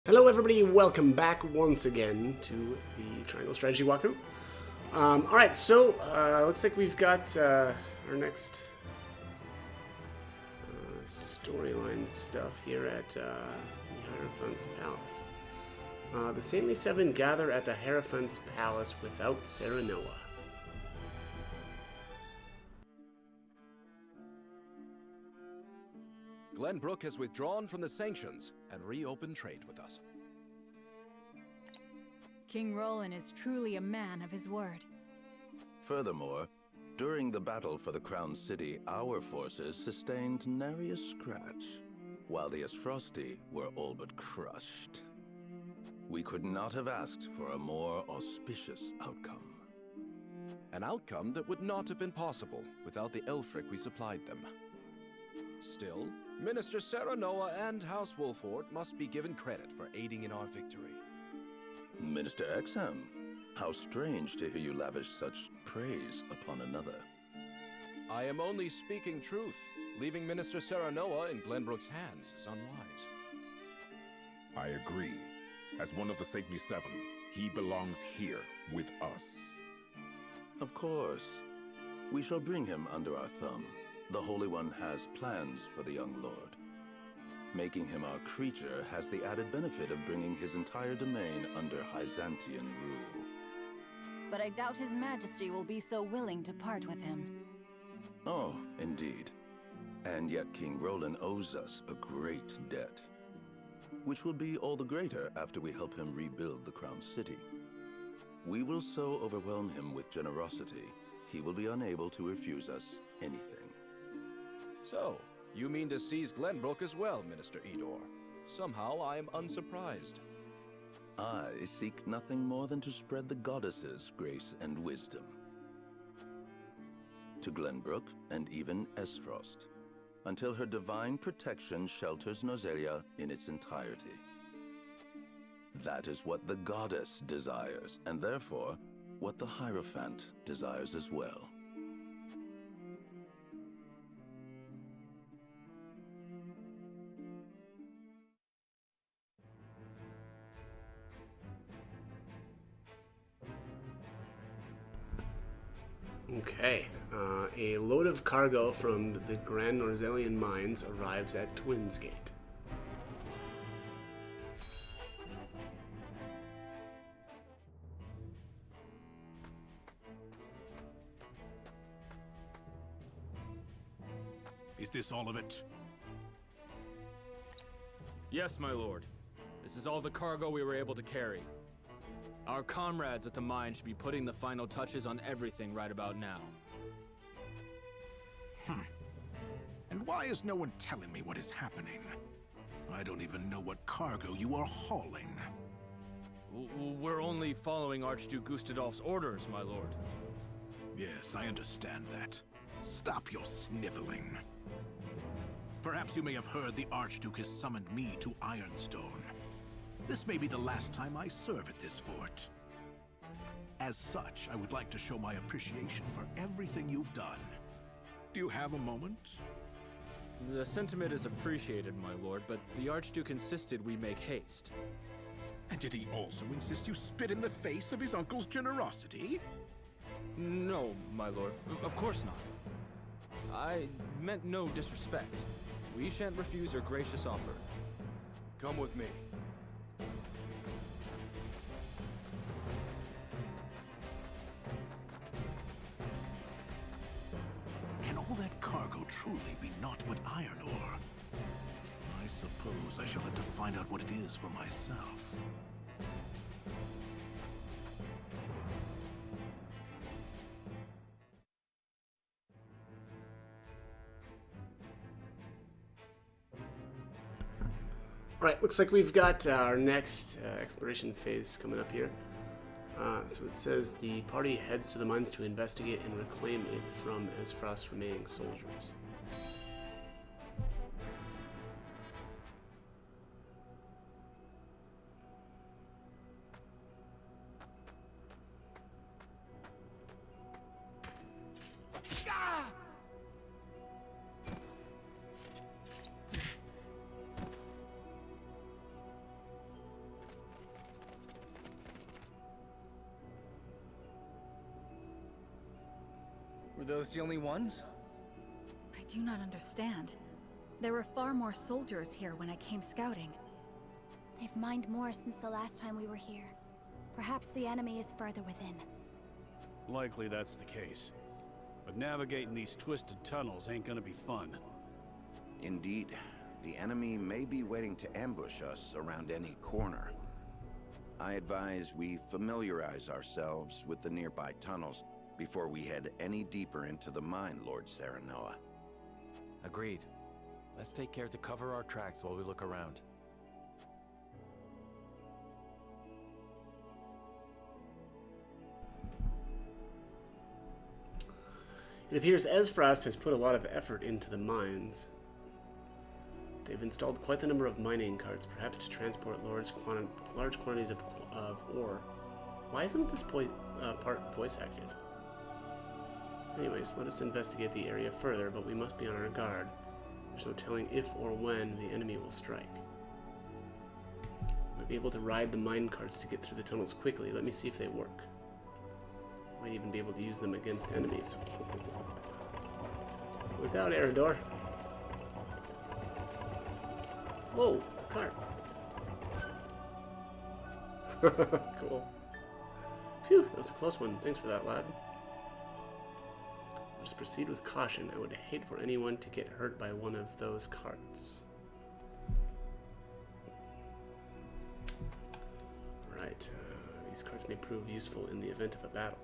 Hello everybody, welcome back once again to the Triangle Strategy walkthrough. Alright, so looks like we've got our next storyline stuff here at the Hierophant's Palace. The Saintly Seven gather at the Hierophant's Palace without Serenoa. Glenbrook has withdrawn from the sanctions and reopened trade with us. King Roland is truly a man of his word. Furthermore, during the battle for the Crown City, our forces sustained nary a scratch, while the Esfrosti were all but crushed. We could not have asked for a more auspicious outcome. An outcome that would not have been possible without the Elfric we supplied them. Still, Minister Serenoa and House Wolford must be given credit for aiding in our victory. Minister Exham, how strange to hear you lavish such praise upon another. I am only speaking truth. Leaving Minister Serenoa in Glenbrook's hands is unwise. I agree. As one of the Saintly Seven, he belongs here with us. Of course. We shall bring him under our thumb. The Holy One has plans for the young lord. Making him our creature has the added benefit of bringing his entire domain under Hyzantian rule. But I doubt His Majesty will be so willing to part with him. Oh, indeed. And yet King Roland owes us a great debt, which will be all the greater after we help him rebuild the Crown City. We will so overwhelm him with generosity, he will be unable to refuse us anything. So, you mean to seize Glenbrook as well, Minister Edor? Somehow I am unsurprised. I seek nothing more than to spread the goddess's grace and wisdom to Glenbrook and even Esfrost, until her divine protection shelters Nozelia in its entirety. That is what the goddess desires, and therefore, what the Hierophant desires as well. Okay, a load of cargo from the Grand Norzelian mines arrives at Twinsgate. Is this all of it? Yes, my lord. This is all the cargo we were able to carry. Our comrades at the mine should be putting the final touches on everything right about now. And why is no one telling me what is happening? I don't even know what cargo you are hauling. We're only following Archduke Gustadolf's orders, my lord. Yes, I understand that. Stop your sniveling. Perhaps you may have heard the Archduke has summoned me to Ironstone. This may be the last time I serve at this fort. As such, I would like to show my appreciation for everything you've done. Do you have a moment? The sentiment is appreciated, my lord, but the Archduke insisted we make haste. And did he also insist you spit in the face of his uncle's generosity? No, my lord. Of course not. I meant no disrespect. We shan't refuse your gracious offer. Come with me. Can all that cargo truly be naught but iron ore? I suppose I shall have to find out what it is for myself. Alright, looks like we've got our next exploration phase coming up here. So it says the party heads to the mines to investigate and reclaim it from Esfrost's remaining soldiers. those the only ones? I do not understand. There were far more soldiers here when I came scouting. They've mined more since the last time we were here. Perhaps the enemy is further within. Likely that's the case. But navigating these twisted tunnels ain't gonna be fun. Indeed. The enemy may be waiting to ambush us around any corner. I advise we familiarize ourselves with the nearby tunnels before we head any deeper into the mine, Lord Serenoa. Agreed. Let's take care to cover our tracks while we look around. It appears Esfrost has put a lot of effort into the mines. They've installed quite the number of mining carts, perhaps to transport large quantities of ore. Why isn't this part voice acted? Anyways, let us investigate the area further, but we must be on our guard. There's no telling if or when the enemy will strike. Might be able to ride the mine carts to get through the tunnels quickly. Let me see if they work. Might even be able to use them against enemies. Look out, Eredor. Whoa, the cart. Cool. Phew, that was a close one. Thanks for that, lad. Just proceed with caution. I would hate for anyone to get hurt by one of those carts. Right. These carts may prove useful in the event of a battle.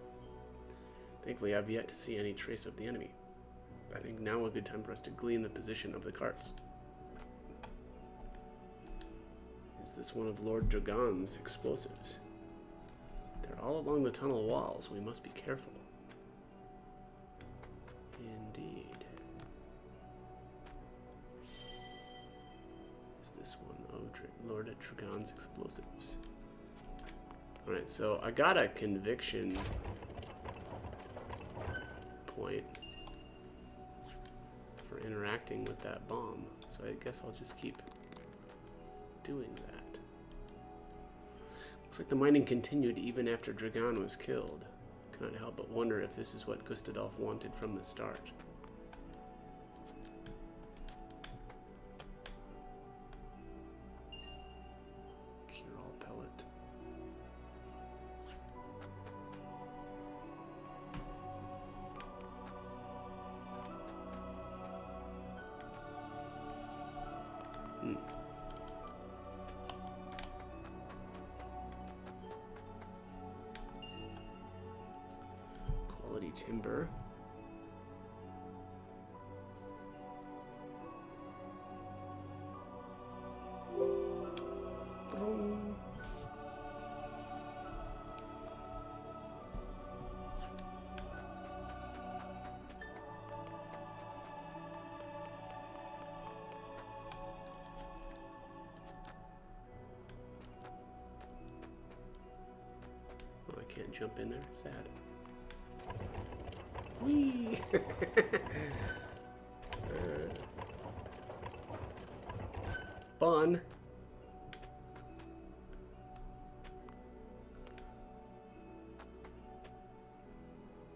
Thankfully, I've yet to see any trace of the enemy. I think now a good time for us to glean the position of the carts. Is this one of Lord Dragon's explosives? They're all along the tunnel walls. We must be careful. Indeed. Is this one? Oh, Lord Dragon's explosives. Alright, so I got a conviction point for interacting with that bomb, so I guess I'll just keep doing that. Looks like the mining continued even after Dragon was killed. Cannot help but wonder if this is what Gustadolf wanted from the start. Cure-all pellet. Quality timber. Oh, I can't jump in there. Sad. Whee! Fun.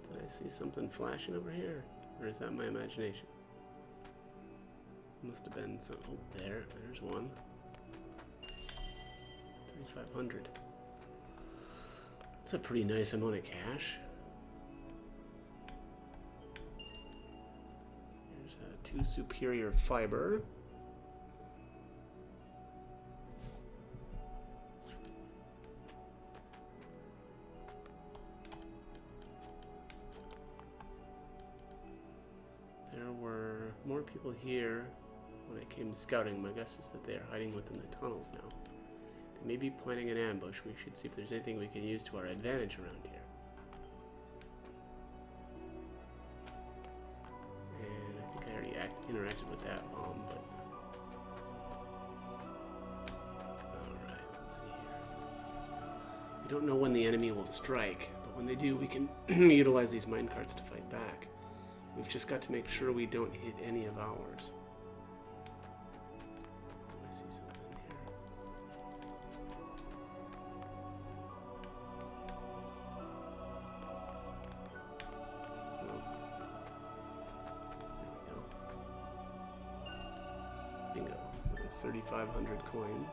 Did I see something flashing over here? Or is that my imagination? Must have been some. Oh, there's one. 3,500. That's a pretty nice amount of cash. Here's 2 superior fiber. There were more people here when I came scouting. My guess is that they are hiding within the tunnels now. They may be planning an ambush. We should see if there's anything we can use to our advantage around here. And I think I already interacted with that bomb, but... Alright, let's see here. We don't know when the enemy will strike, but when they do, we can utilize these minecarts to fight back. We've just got to make sure we don't hit any of ours. I see something here. No. 3,500 coins.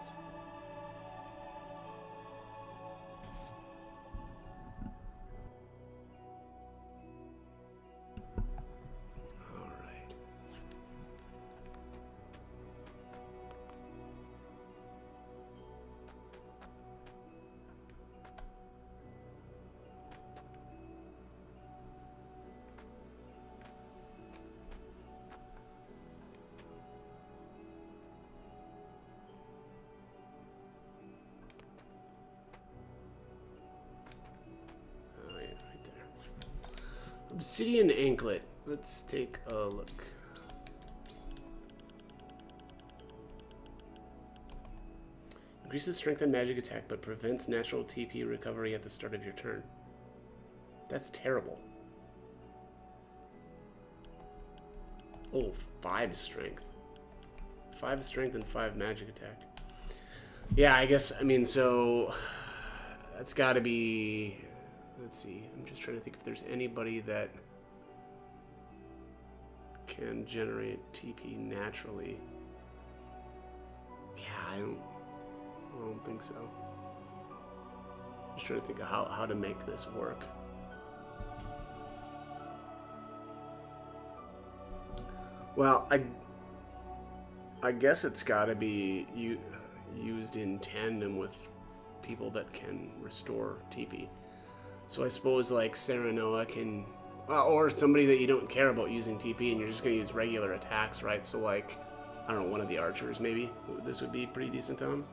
Obsidian Anklet. Let's take a look. Increases strength and magic attack, but prevents natural TP recovery at the start of your turn. That's terrible. Oh, 5 strength. 5 strength and 5 magic attack. Yeah, I guess, I mean, so... That's gotta be... Let's see, I'm just trying to think if there's anybody that can generate TP naturally. Yeah, I don't think so. Just trying to think of how to make this work. Well, I guess it's gotta be used in tandem with people that can restore TP. So I suppose like Serenoa can, or somebody that you don't care about using TP and you're just going to use regular attacks, right? So like, I don't know, one of the archers maybe. This would be pretty decent on him.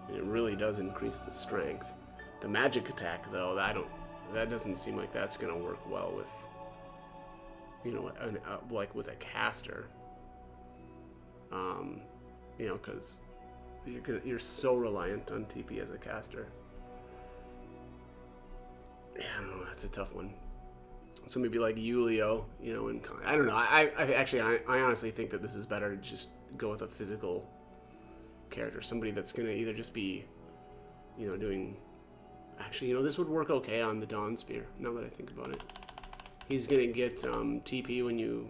And it really does increase the strength. The magic attack though, that doesn't seem like that's going to work well with, you know, like with a caster. You know, because you're so reliant on TP as a caster. Yeah, I don't know. That's a tough one. So maybe like Yulio, you know, and I don't know. I honestly think that this is better to just go with a physical character, somebody that's gonna either just be, you know, doing. Actually, you know, this would work okay on the Dawn Spear. Now that I think about it, he's gonna get TP when you,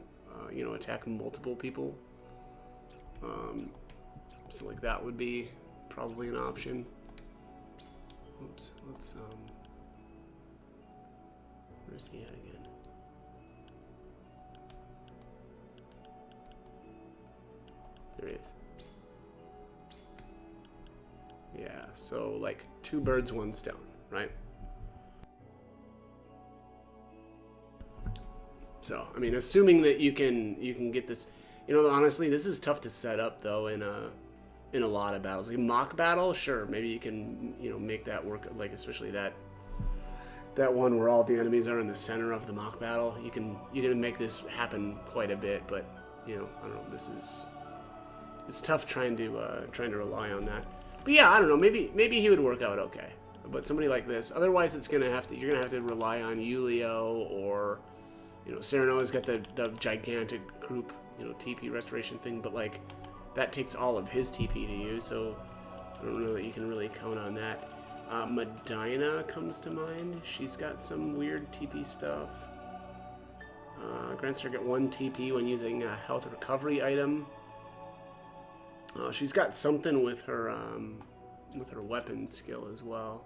you know, attack multiple people. So like that would be probably an option. Oops. Let's Where's he at again? There he is. Yeah, so like 2 birds, 1 stone, right? So, I mean, assuming that you can get this, you know, honestly, this is tough to set up though in a lot of battles. Like mock battle, sure, maybe you can, you know, make that work, like especially that one where all the enemies are in the center of the mock battle. You can make this happen quite a bit, but you know, I don't know. It's tough trying to rely on that. But yeah, I don't know. Maybe he would work out okay. But somebody like this, otherwise you're gonna have to rely on Yulio, or you know, Serenoa's got the gigantic group, you know, TP restoration thing, but like that takes all of his TP to use, so I don't know that you can really count on that. Medina comes to mind. She's got some weird TP stuff. Grants her get 1 TP when using a health recovery item. She's got something with her weapon skill as well.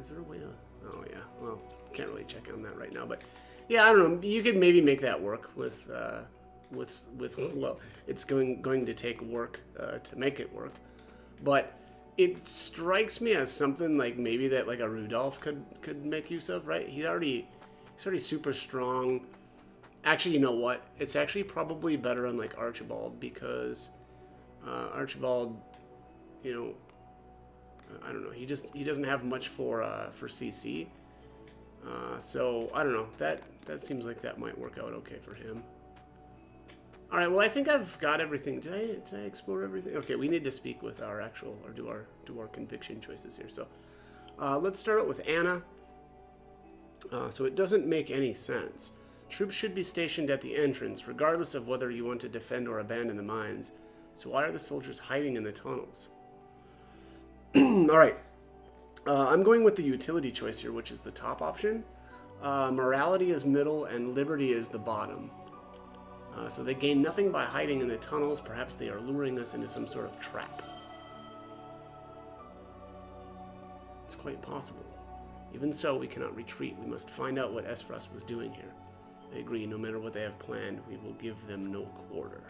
Is there a way to? Oh yeah. Well, can't really check on that right now, but yeah, I don't know. You could maybe make that work with well, it's going to take work to make it work. But it strikes me as something like maybe that like a Rudolph could make use of, right? He's already super strong. Actually, you know what? It's actually probably better on like Archibald, because Archibald, you know, I don't know. He doesn't have much for CC. So I don't know. That seems like that might work out okay for him. All right, well, I think I've got everything. Did I explore everything? Okay, we need to speak with our actual, or do our conviction choices here. So let's start out with Anna. So it doesn't make any sense. Troops should be stationed at the entrance, regardless of whether you want to defend or abandon the mines. So why are the soldiers hiding in the tunnels? All right. I'm going with the utility choice here, which is the top option. Morality is middle, and liberty is the bottom. So they gain nothing by hiding in the tunnels. Perhaps they are luring us into some sort of trap. It's quite possible. Even so, we cannot retreat. We must find out what Esfras was doing here. I agree, no matter what they have planned, we will give them no quarter.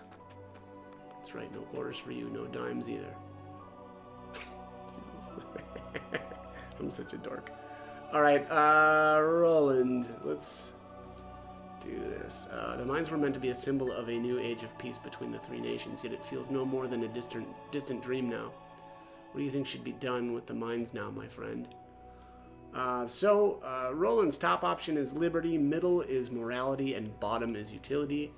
That's right, no quarters for you, no dimes either. I'm such a dork. Alright, Roland, let's do this. The mines were meant to be a symbol of a new age of peace between the three nations, yet it feels no more than a distant dream now. What do you think should be done with the mines now, my friend? Roland's top option is liberty, middle is morality, and bottom is utility.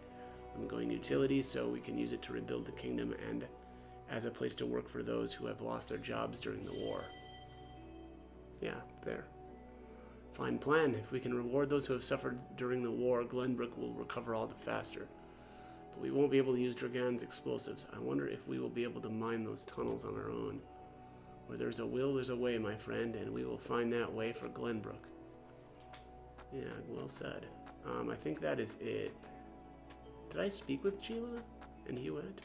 I'm going utility so we can use it to rebuild the kingdom and as a place to work for those who have lost their jobs during the war. Yeah, fair. Fine plan. If we can reward those who have suffered during the war, Glenbrook will recover all the faster. But we won't be able to use Dragan's explosives. I wonder if we will be able to mine those tunnels on our own. Where there's a will, there's a way, my friend, and we will find that way for Glenbrook. Yeah, well said. I think that is it. Did I speak with Sheila and Hewitt?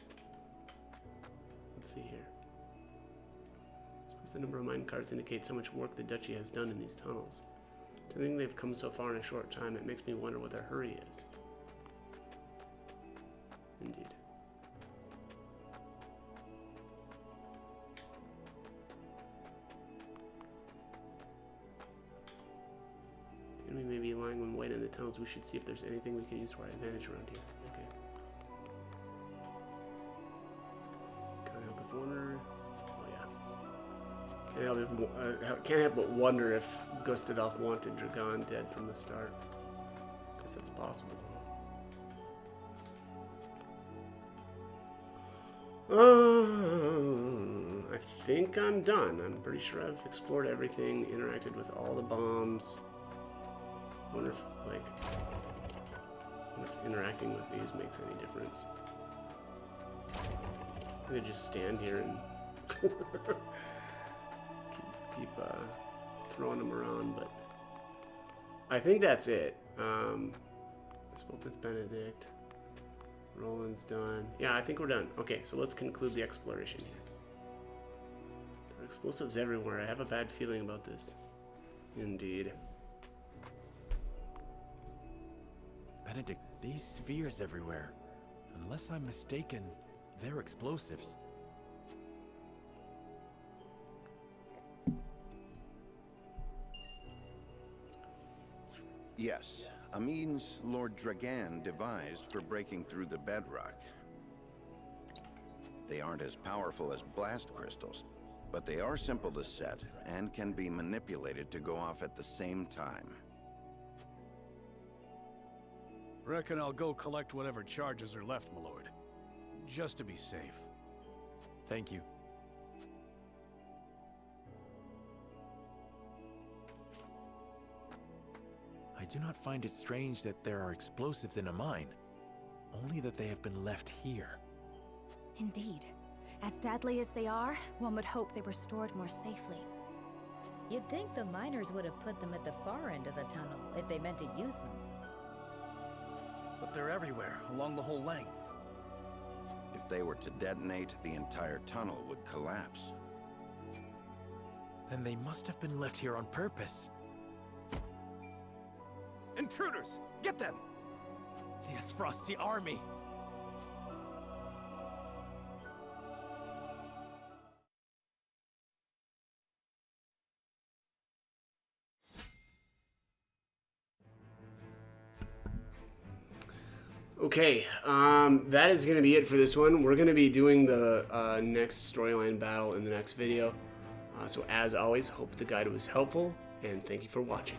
Let's see here. Suppose the number of mine carts indicates how much work the Duchy has done in these tunnels. To think they've come so far in a short time, it makes me wonder what their hurry is. Indeed. The enemy may be lying in wait in the tunnels. We should see if there's anything we can use to our advantage around here. Okay. Can't help but wonder. Oh yeah. Can't help but wonder if Gustadolf wanted Dragan dead from the start. Because that's possible. I think I'm done. I'm pretty sure I've explored everything, interacted with all the bombs. I wonder if interacting with these makes any difference. I could just stand here and keep throwing them around, but I think that's it. I spoke with Benedict. Roland's done. Yeah, I think we're done. Okay, so let's conclude the exploration here. There are explosives everywhere. I have a bad feeling about this. Indeed. Benedict, these spheres everywhere. Unless I'm mistaken, they're explosives. Yes, a means Lord Dragan devised for breaking through the bedrock. They aren't as powerful as blast crystals, but they are simple to set and can be manipulated to go off at the same time. Reckon I'll go collect whatever charges are left, my lord. Just to be safe. Thank you. I do not find it strange that there are explosives in a mine. Only that they have been left here. Indeed. As deadly as they are, one would hope they were stored more safely. You'd think the miners would have put them at the far end of the tunnel if they meant to use them. But they're everywhere, along the whole length. If they were to detonate, the entire tunnel would collapse. Then they must have been left here on purpose. Intruders! Get them! The Esfrosti army! Okay, that is going to be it for this one. We're going to be doing the next storyline battle in the next video. So as always, hope the guide was helpful, and thank you for watching.